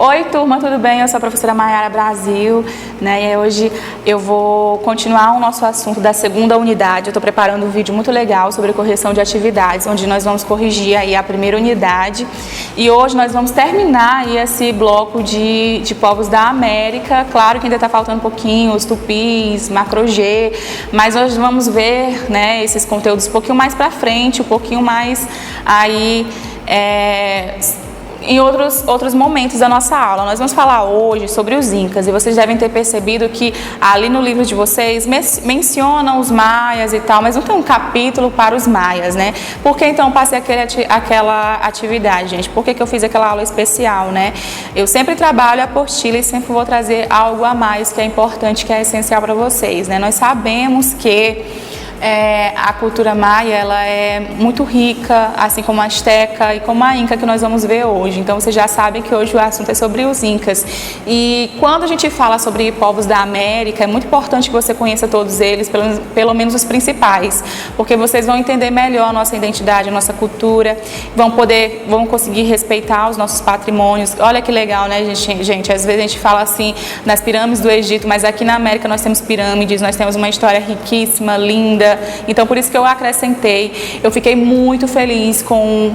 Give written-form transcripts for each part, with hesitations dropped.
Oi, turma, tudo bem? Eu sou a professora Maiara Brasil, né? E hoje eu vou continuar o nosso assunto da segunda unidade. Eu estou preparando um vídeo muito legal sobre correção de atividades, onde nós vamos corrigir aí a primeira unidade. E hoje nós vamos terminar aí esse bloco de povos da América. Claro que ainda está faltando um pouquinho, os tupis, macro-G, mas hoje vamos ver, né, esses conteúdos um pouquinho mais para frente, um pouquinho mais aí em outros momentos da nossa aula. Nós vamos falar hoje sobre os Incas, e vocês devem ter percebido que ali no livro de vocês mencionam os maias e tal, mas não tem um capítulo para os maias, né? Por que então eu passei aquela atividade, gente? Por que eu fiz aquela aula especial, né? Eu sempre trabalho a apostila e sempre vou trazer algo a mais que é importante, que é essencial para vocês, né? Nós sabemos que a cultura maia, ela é muito rica, assim como a asteca e como a inca, que nós vamos ver hoje. Então vocês já sabem que hoje o assunto é sobre os incas. E quando a gente fala sobre povos da América, é muito importante que você conheça todos eles, pelo menos os principais, porque vocês vão entender melhor a nossa identidade, a nossa cultura, vão conseguir respeitar os nossos patrimônios. Olha que legal, né, gente? Às vezes a gente fala assim nas pirâmides do Egito, mas aqui na América nós temos pirâmides, nós temos uma história riquíssima, linda. Então, por isso que eu acrescentei. Eu fiquei muito feliz com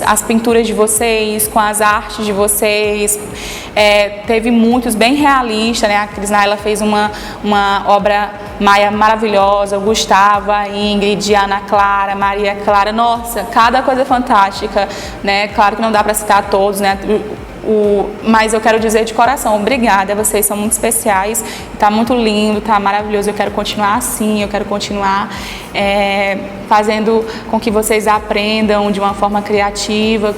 as pinturas de vocês, com as artes de vocês. Teve muitos bem realistas, né? A Cris Naila fez uma obra maia maravilhosa, o Gustavo, a Ingrid, a Ana Clara, Maria Clara. Nossa, cada coisa fantástica, né? Claro que não dá para citar todos, né? Mas eu quero dizer de coração, obrigada, vocês são muito especiais, está muito lindo, está maravilhoso. Eu quero continuar assim, eu quero continuar fazendo com que vocês aprendam de uma forma criativa,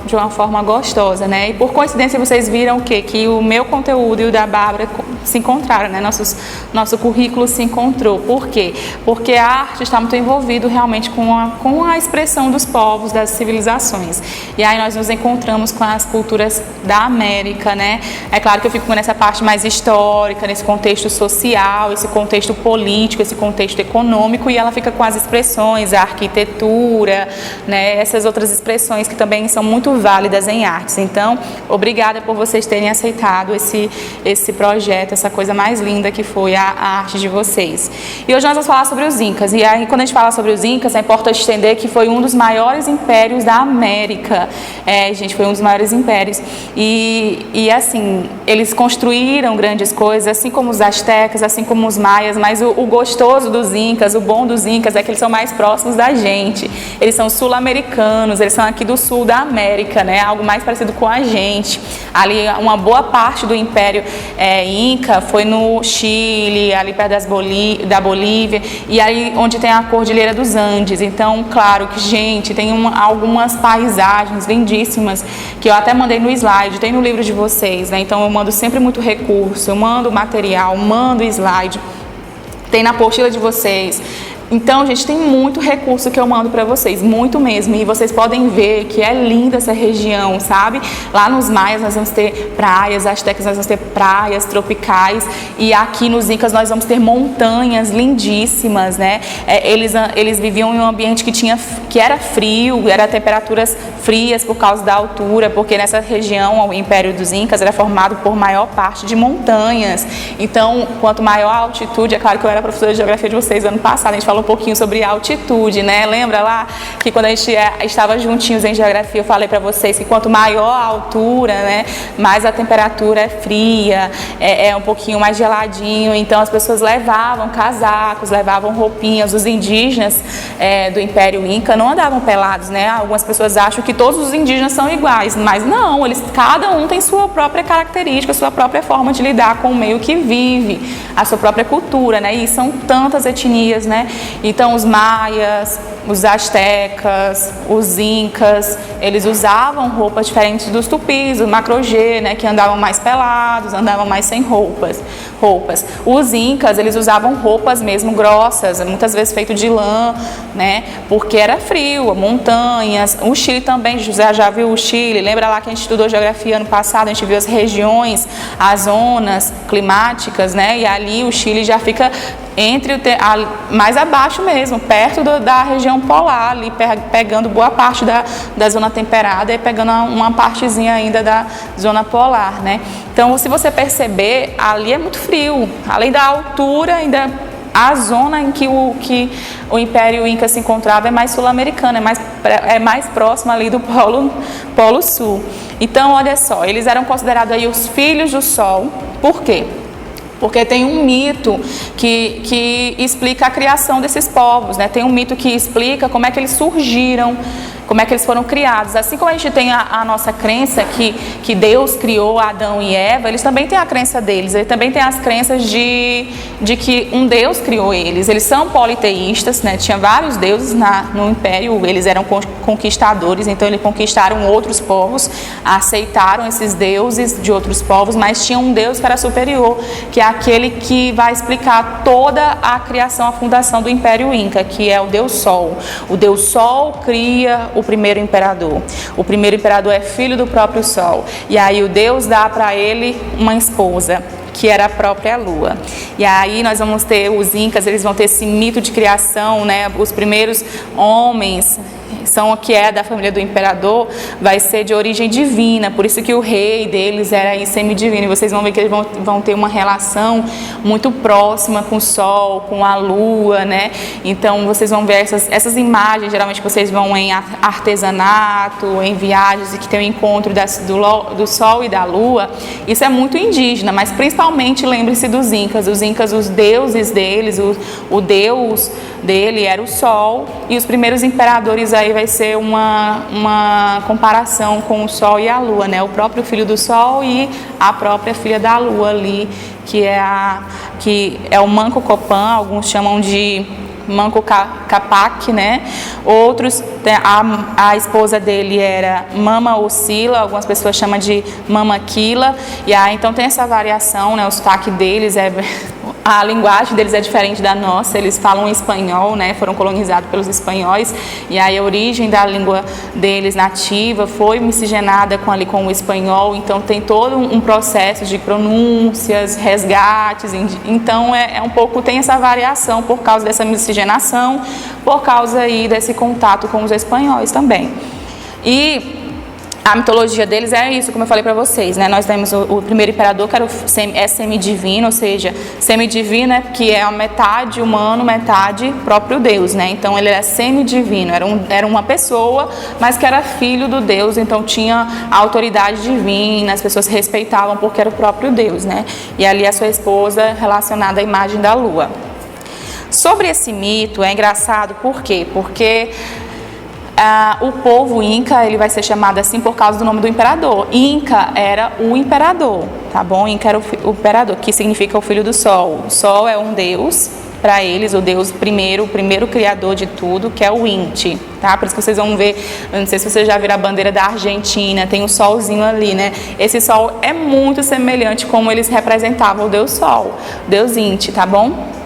de uma forma gostosa, né? E por coincidência vocês viram o quê? Que o meu conteúdo e o da Bárbara se encontraram, né? Nosso currículo se encontrou. Por quê? Porque a arte está muito envolvida realmente com a expressão dos povos, das civilizações. E aí nós nos encontramos com as culturas da América, né? É claro que eu fico nessa parte mais histórica, nesse contexto social, esse contexto político, esse contexto econômico, e ela fica com as expressões, a arquitetura, né? Essas outras expressões que também são muito válidas em artes. Então, obrigada por vocês terem aceitado esse projeto, essa coisa mais linda que foi a arte de vocês. E hoje nós vamos falar sobre os Incas. E aí, quando a gente fala sobre os Incas, é importante entender que foi um dos maiores impérios da América. Gente, foi um dos maiores impérios. E assim, eles construíram grandes coisas, assim como os astecas, assim como os maias, mas o gostoso dos Incas, o bom dos Incas é que eles são mais próximos da gente. Eles são sul-americanos, eles são aqui do sul da América, né? Algo mais parecido com a gente. Ali, uma boa parte do Império Inca foi no Chile, ali perto da Bolívia, e aí onde tem a Cordilheira dos Andes. Então, claro que, gente, tem algumas paisagens lindíssimas que eu até mandei no slide, tem no livro de vocês, né? Então eu mando sempre muito recurso, eu mando material, mando slide, tem na apostila de vocês. Então, gente, tem muito recurso que eu mando para vocês, muito mesmo, e vocês podem ver que é linda essa região, sabe? Lá nos maias nós vamos ter praias, astecas nós vamos ter praias tropicais, e aqui nos Incas nós vamos ter montanhas lindíssimas, né? Eles viviam em um ambiente que era frio, era temperaturas frias por causa da altura, porque nessa região, o Império dos Incas era formado por maior parte de montanhas. Então, quanto maior a altitude, é claro que eu era professora de geografia de vocês ano passado, a gente falou um pouquinho sobre altitude, né? Lembra lá que quando a gente estava juntinhos em geografia, eu falei para vocês que quanto maior a altura, né, mais a temperatura é fria, é um pouquinho mais geladinho. Então as pessoas levavam casacos, levavam roupinhas. Os indígenas do Império Inca não andavam pelados, né? Algumas pessoas acham que todos os indígenas são iguais, mas não, cada um tem sua própria característica, sua própria forma de lidar com o meio que vive, a sua própria cultura, né? E são tantas etnias, né? Então os maias, os astecas, os incas, eles usavam roupas diferentes dos tupis, os macro-G, né, que andavam mais pelados, andavam mais sem roupas. Os incas, eles usavam roupas mesmo grossas, muitas vezes feito de lã, né, porque era frio, montanhas. O Chile também, José já viu o Chile, lembra lá que a gente estudou geografia ano passado, a gente viu as regiões, as zonas climáticas, né, e ali o Chile já fica mais abaixo mesmo, perto da região polar, ali pegando boa parte da zona temperada e pegando uma partezinha ainda da zona polar, né? Então, se você perceber, ali é muito frio, além da altura, ainda a zona em que o Império Inca se encontrava é mais sul-americana, é mais próxima ali do Polo Sul. Então, olha só, eles eram considerados aí os filhos do Sol. Por quê? Porque tem um mito que explica a criação desses povos, né? Tem um mito que explica como é que eles surgiram, como é que eles foram criados. Assim como a gente tem a nossa crença que Deus criou Adão e Eva, eles também têm a crença deles. Eles também têm as crenças de que um Deus criou eles. Eles são politeístas, né? Tinha vários deuses no Império, eles eram conquistadores, então eles conquistaram outros povos, aceitaram esses deuses de outros povos, mas tinha um Deus que era superior, que é aquele que vai explicar toda a criação, a fundação do Império Inca, que é o Deus Sol. O Deus Sol cria o primeiro imperador. O primeiro imperador é filho do próprio Sol. E aí o Deus dá para ele uma esposa, que era a própria Lua. E aí nós vamos ter os Incas, eles vão ter esse mito de criação, né? Os primeiros homens são o que é da família do imperador, vai ser de origem divina, por isso que o rei deles era semidivino, e vocês vão ver que eles vão ter uma relação muito próxima com o Sol, com a Lua, né? Então vocês vão ver essas imagens, geralmente vocês vão em artesanato, em viagens que tem o encontro do Sol e da Lua. Isso é muito indígena, mas principalmente lembre-se dos Incas. Os Incas, os deuses deles, o deus dele era o Sol, e os primeiros imperadores aí vai ser uma comparação com o Sol e a Lua, né? O próprio filho do Sol e a própria filha da Lua ali, que é o Manco Copán, alguns chamam de Manco Capac, né? Outros, a esposa dele era Mama Ocila, algumas pessoas chamam de Mama Quila, e aí então tem essa variação, né? O sotaque deles a linguagem deles é diferente da nossa, eles falam espanhol, né? Foram colonizados pelos espanhóis, e aí a origem da língua deles nativa foi miscigenada com o espanhol, então tem todo um processo de pronúncias, resgates, então tem essa variação por causa dessa miscigenação, por causa aí desse contato com os espanhóis também. E a mitologia deles é isso, como eu falei para vocês, né? Nós temos o primeiro imperador, que é semidivino, ou seja, semidivino é que é a metade humano, metade próprio Deus, né? Então ele era semidivino, era uma pessoa, mas que era filho do Deus, então tinha a autoridade divina, as pessoas respeitavam porque era o próprio Deus, né? E ali a sua esposa relacionada à imagem da lua. Sobre esse mito, é engraçado, por quê? Porque o povo Inca, ele vai ser chamado assim por causa do nome do imperador. Inca era o imperador, tá bom? Inca era o imperador, que significa o filho do Sol. O Sol é um deus para eles, o deus primeiro, o primeiro criador de tudo, que é o Inti, tá? Por isso que vocês vão ver, eu não sei se vocês já viram a bandeira da Argentina, tem um solzinho ali, né? Esse sol é muito semelhante como eles representavam o deus Sol, o deus Inti, tá bom?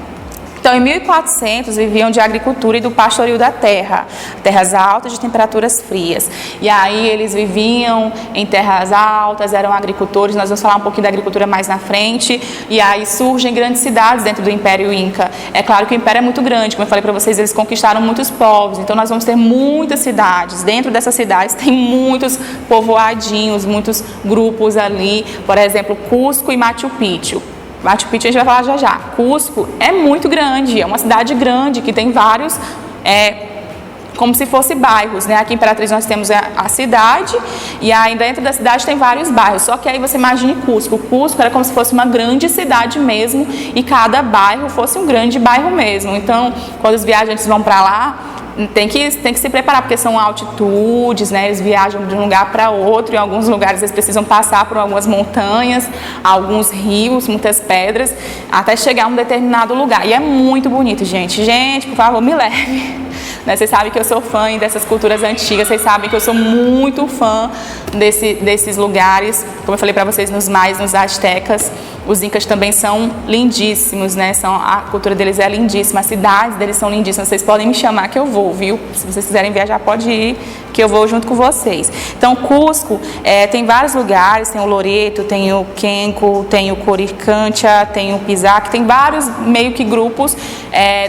Então, em 1400, viviam de agricultura e do pastoreio da terra, terras altas de temperaturas frias. E aí eles viviam em terras altas, eram agricultores, nós vamos falar um pouquinho da agricultura mais na frente, e aí surgem grandes cidades dentro do Império Inca. É claro que o Império é muito grande, como eu falei para vocês, eles conquistaram muitos povos, então nós vamos ter muitas cidades. Dentro dessas cidades tem muitos povoadinhos, muitos grupos ali, por exemplo, Cusco e Machu Picchu. Machu Picchu a gente vai falar já já. Cusco é muito grande, é uma cidade grande que tem vários, como se fossem bairros, né? Aqui em Imperatriz nós temos a cidade e aí dentro da cidade tem vários bairros. Só que aí você imagine Cusco. Cusco era como se fosse uma grande cidade mesmo e cada bairro fosse um grande bairro mesmo. Então, quando os viajantes vão para lá, tem que se preparar, porque são altitudes, né? Eles viajam de um lugar para outro, em alguns lugares eles precisam passar por algumas montanhas, alguns rios, muitas pedras, até chegar a um determinado lugar. E é muito bonito, gente. Gente, por favor, me leve. Né? Vocês sabem que eu sou fã dessas culturas antigas, vocês sabem que eu sou muito fã desses lugares, como eu falei para vocês, nos maias, nos astecas. Os Incas também são lindíssimos, né? A cultura deles é lindíssima, as cidades deles são lindíssimas. Vocês podem me chamar que eu vou, viu? Se vocês quiserem viajar, pode ir, que eu vou junto com vocês. Então, Cusco tem vários lugares, tem o Loreto, tem o Quenco, tem o Coricancha, tem o Pisac, tem vários meio que grupos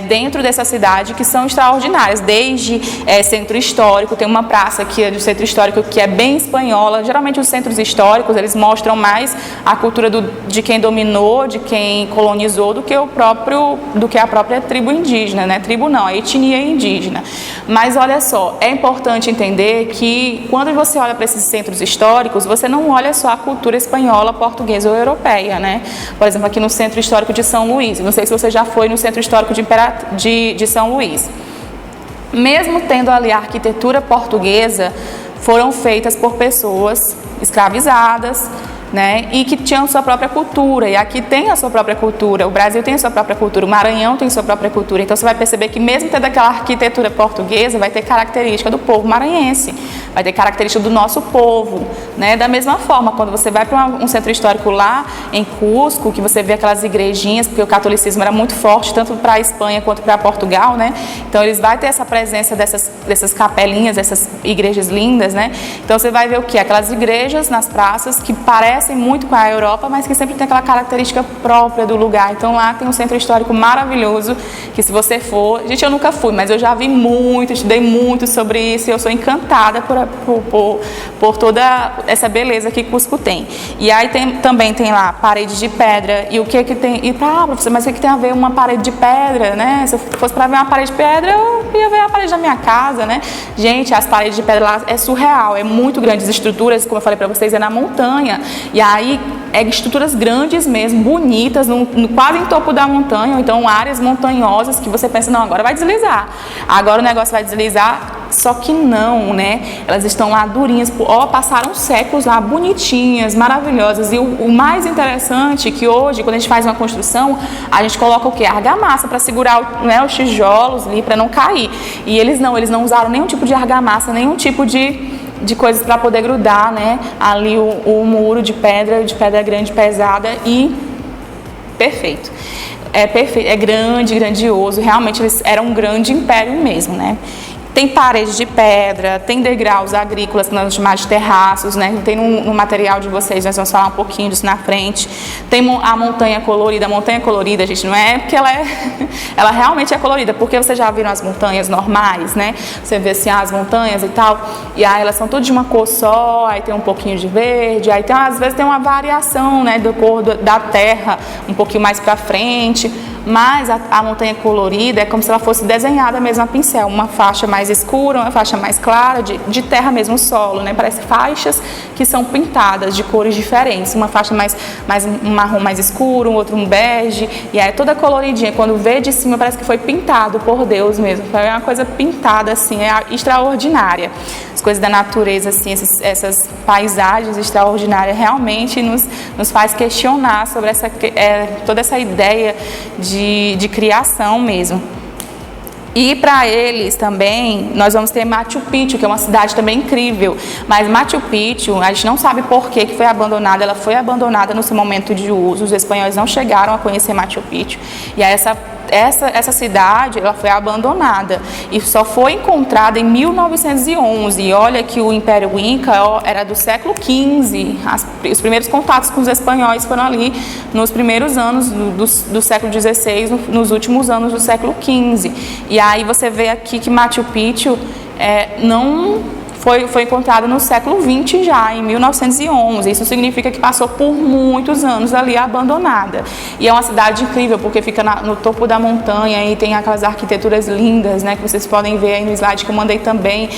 dentro dessa cidade que são extraordinários, desde centro histórico, tem uma praça aqui do centro histórico que é bem espanhola. Geralmente os centros históricos, eles mostram mais a cultura de quem dominou, de quem colonizou, do que a própria tribo indígena, né? Tribo não, a etnia indígena. Mas olha só, é importante entender que quando você olha para esses centros históricos, você não olha só a cultura espanhola, portuguesa ou europeia, né? Por exemplo, aqui no Centro Histórico de São Luís, não sei se você já foi no Centro Histórico de São Luís. Mesmo tendo ali a arquitetura portuguesa, foram feitas por pessoas escravizadas, né, e que tinham sua própria cultura, e aqui tem a sua própria cultura, o Brasil tem a sua própria cultura, o Maranhão tem a sua própria cultura. Então você vai perceber que mesmo tendo aquela arquitetura portuguesa, vai ter característica do povo maranhense, vai ter característica do nosso povo, né? Da mesma forma, quando você vai para um centro histórico lá em Cusco, que você vê aquelas igrejinhas, porque o catolicismo era muito forte, tanto para a Espanha quanto para Portugal, né? Então eles vão ter essa presença dessas capelinhas, dessas igrejas lindas, né? Então você vai ver o que? Aquelas igrejas nas praças que parecem muito com a Europa, mas que sempre tem aquela característica própria do lugar. Então lá tem um centro histórico maravilhoso, que se você for... Gente, eu nunca fui, mas eu já vi muito, estudei muito sobre isso, e eu sou encantada por toda essa beleza que Cusco tem. E aí também tem lá paredes de pedra, e o que tem... E professor, mas o que tem a ver uma parede de pedra, né? Se eu fosse para ver uma parede de pedra, eu ia ver a parede da minha casa, né? Gente, as paredes de pedra lá é surreal, é muito grande. As estruturas, como eu falei para vocês, é na montanha. E aí, estruturas grandes mesmo, bonitas, quase em topo da montanha, ou então áreas montanhosas que você pensa, não, agora vai deslizar. Agora o negócio vai deslizar, só que não, né? Elas estão lá durinhas, passaram séculos lá, bonitinhas, maravilhosas. E o mais interessante é que hoje, quando a gente faz uma construção, a gente coloca o quê? Argamassa para segurar os tijolos ali, para não cair. E eles não usaram nenhum tipo de argamassa, nenhum tipo de coisas para poder grudar, né? Ali o muro de pedra grande, pesada e perfeito. É grande, grandioso. Realmente eles eram um grande império mesmo, né? Tem paredes de pedra, tem degraus agrícolas que nós chamamos de terraços, né? Tem no material de vocês, nós vamos falar um pouquinho disso na frente. Tem a montanha colorida. A montanha colorida, gente, não é porque ela realmente é colorida, porque vocês já viram as montanhas normais, né? Você vê assim as montanhas e tal, e aí elas são todas de uma cor só, aí tem um pouquinho de verde, aí às vezes tem uma variação, né, da cor da terra, um pouquinho mais para frente. Mas a montanha colorida é como se ela fosse desenhada mesmo a pincel, uma faixa mais escura, uma faixa mais clara, de terra mesmo, o solo, né? Parece faixas que são pintadas de cores diferentes, uma faixa mais um marrom mais escuro, outro um bege, e aí toda coloridinha, quando vê de cima parece que foi pintado por Deus mesmo, foi uma coisa pintada assim, é extraordinária. As coisas da natureza, assim, essas paisagens extraordinárias realmente nos faz questionar sobre toda essa ideia de criação mesmo. E para eles também, nós vamos ter Machu Picchu, que é uma cidade também incrível. Mas Machu Picchu, a gente não sabe por que foi abandonada. Ela foi abandonada no seu momento de uso. Os espanhóis não chegaram a conhecer Machu Picchu. E aí essa cidade, ela foi abandonada e só foi encontrada em 1911. E olha que o Império Inca era do século XV. Os primeiros contatos com os espanhóis foram ali nos primeiros anos do século XVI, nos últimos anos do século XV. E aí você vê aqui que Machu Picchu não foi encontrada no século XX já, em 1911. Isso significa que passou por muitos anos ali abandonada. E é uma cidade incrível, porque fica no topo da montanha e tem aquelas arquiteturas lindas, né, que vocês podem ver aí no slide que eu mandei também.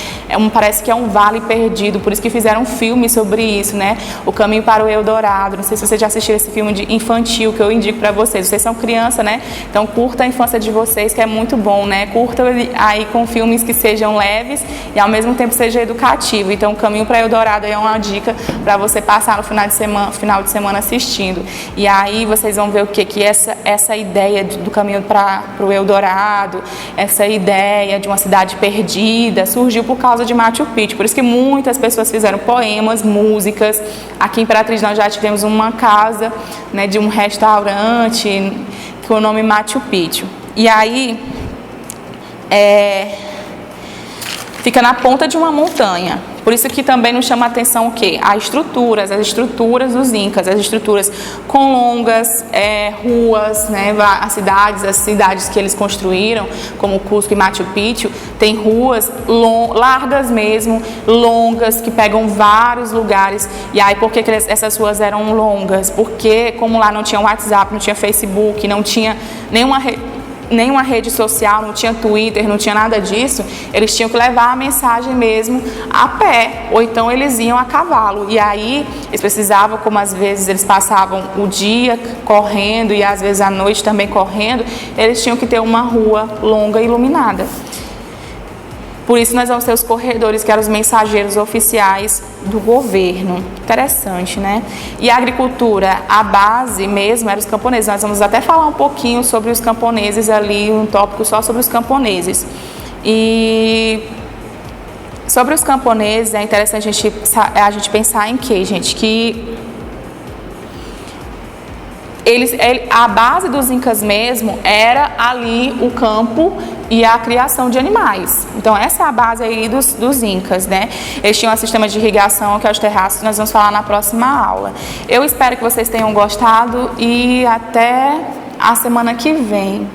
Parece que é um vale perdido, por isso que fizeram um filme sobre isso, né? O Caminho para o Eldorado. Não sei se vocês já assistiram esse filme infantil que eu indico para vocês. Vocês são criança, né? Então curta a infância de vocês, que é muito bom, né? Curta aí com filmes que sejam leves e ao mesmo tempo sejam educativos, educativo. Então, o caminho para Eldorado é uma dica para você passar no final de semana assistindo. E aí vocês vão ver o que essa ideia do caminho para o Eldorado, essa ideia de uma cidade perdida, surgiu por causa de Machu Picchu. Por isso que muitas pessoas fizeram poemas, músicas. Aqui em Imperatriz nós já tivemos uma casa, né, de um restaurante com o nome Machu Picchu. E aí fica na ponta de uma montanha. Por isso que também nos chama a atenção o quê? As estruturas dos Incas, as estruturas com longas ruas, né? As cidades que eles construíram, como Cusco e Machu Picchu, tem ruas largas mesmo, longas, que pegam vários lugares. E aí, por que essas ruas eram longas? Porque, como lá não tinha WhatsApp, não tinha Facebook, não tinha nenhuma rede social, não tinha Twitter, não tinha nada disso, eles tinham que levar a mensagem mesmo a pé, ou então eles iam a cavalo. E aí eles precisavam, como às vezes eles passavam o dia correndo e às vezes à noite também correndo, eles tinham que ter uma rua longa e iluminada. Por isso nós vamos ter os corredores, que eram os mensageiros oficiais do governo. Interessante, né? E a agricultura, a base mesmo eram os camponeses. Nós vamos até falar um pouquinho sobre os camponeses ali, um tópico só sobre os camponeses. E sobre os camponeses é interessante a gente pensar em quê, gente? Que a base dos Incas mesmo era ali o campo e a criação de animais. Então essa é a base aí dos Incas, né? Eles tinham um sistema de irrigação, que é os terraços, que nós vamos falar na próxima aula. Eu espero que vocês tenham gostado e até a semana que vem.